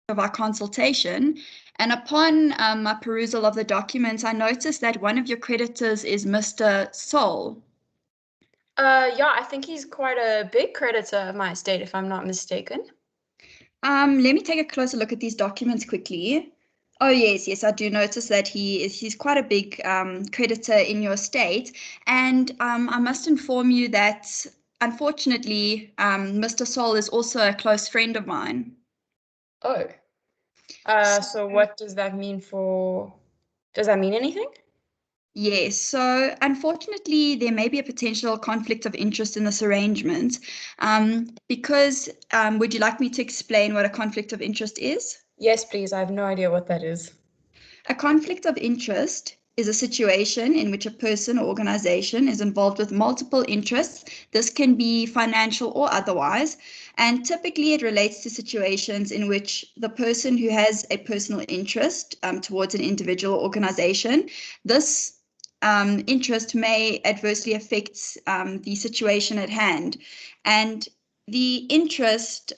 of our consultation. And upon my perusal of the documents, I noticed that one of your creditors is Mr. Sol. Yeah, I think he's quite a big creditor of my estate, if I'm not mistaken. Let me take a closer look at these documents quickly. Oh yes, I do notice that he's quite a big creditor in your estate, and I must inform you that unfortunately, Mr. Sol is also a close friend of mine. Oh. So, So what does that mean does that mean anything? yes, so unfortunately, there may be a potential conflict of interest in this arrangement. Would you like me to explain what a conflict of interest is? Yes, please. I have no idea what that is. A conflict of interest is a situation in which a person or organization is involved with multiple interests. This can be financial or otherwise, and typically it relates to situations in which the person who has a personal interest towards an individual organization, this interest may adversely affect the situation at hand. And the interest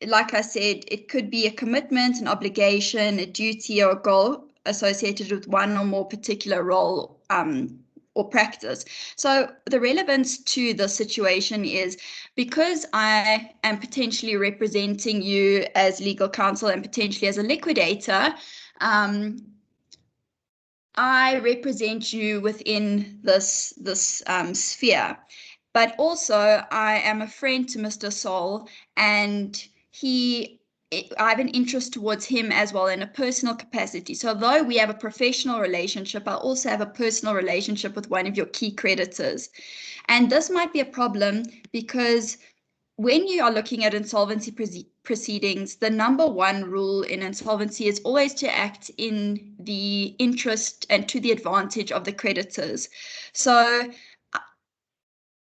like I said, it could be a commitment, an obligation, a duty, or a goal associated with one or more particular role or practice. So the relevance to the situation is because I am potentially representing you as legal counsel and potentially as a liquidator. I represent you within this sphere, but also I am a friend to Mr. Sol, and I have an interest towards him as well in a personal capacity. So although we have a professional relationship, I also have a personal relationship with one of your key creditors. And this might be a problem because when you are looking at insolvency proceedings, the number one rule in insolvency is always to act in the interest and to the advantage of the creditors. So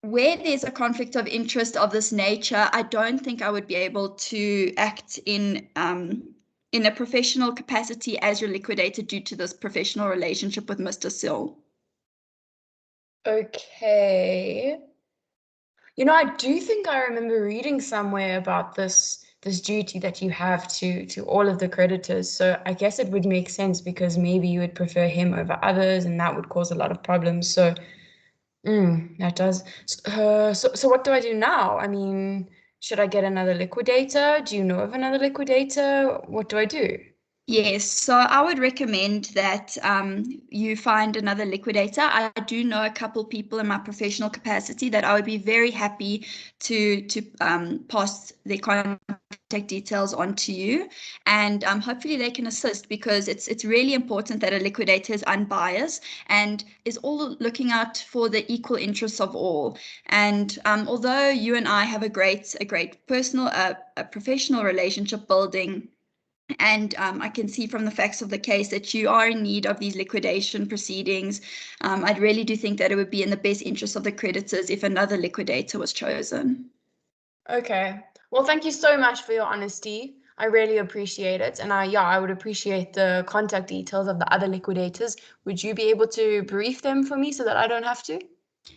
where there's a conflict of interest of this nature, I don't think I would be able to act in a professional capacity as your liquidator due to this professional relationship with Mr. Sill. Okay. I do think I remember reading somewhere about this duty that you have to all of the creditors. So I guess it would make sense because maybe you would prefer him over others, and that would cause a lot of problems. So that does. So what do I do now? I mean, should I get another liquidator? Do you know of another liquidator? What do I do? Yes, so I would recommend that you find another liquidator. I do know a couple people in my professional capacity that I would be very happy to pass their contact details on to you, and hopefully they can assist because it's really important that a liquidator is unbiased and is all looking out for the equal interests of all. And although you and I have a great personal, a professional relationship building. And I can see from the facts of the case that you are in need of these liquidation proceedings. I really do think that it would be in the best interest of the creditors if another liquidator was chosen. Okay. Well, thank you so much for your honesty. I really appreciate it. And I would appreciate the contact details of the other liquidators. Would you be able to brief them for me so that I don't have to?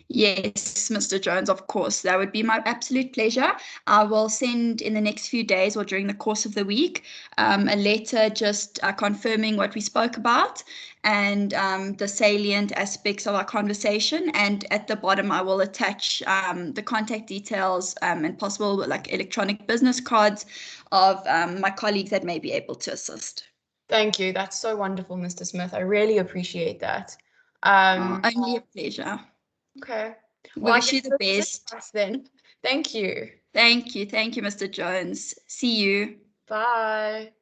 Yes, Mr. Jones, of course. That would be my absolute pleasure. I will send in the next few days or during the course of the week a letter just confirming what we spoke about and the salient aspects of our conversation. And at the bottom, I will attach the contact details and possible like electronic business cards of my colleagues that may be able to assist. Thank you. That's so wonderful, Mr. Smith. I really appreciate that. Only a pleasure. Okay. Well, I Wish you guess the this is it best. for us then. Thank you. Thank you, Mr. Jones. See you. Bye.